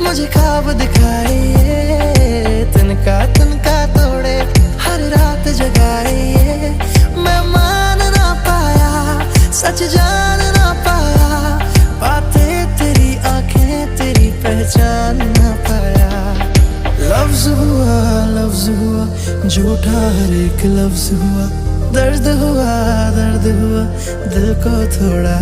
मुझे ख्वाब दिखाए ये, तिनका तिनका तोड़े हर रात जगाए ये। मैं मान ना पाया, सच जान ना पाया, बातें तेरी आंखें तेरी पहचान ना पाया। लफ्ज हुआ झूठा हर एक लफ्ज हुआ, दर्द हुआ दिल को थोड़ा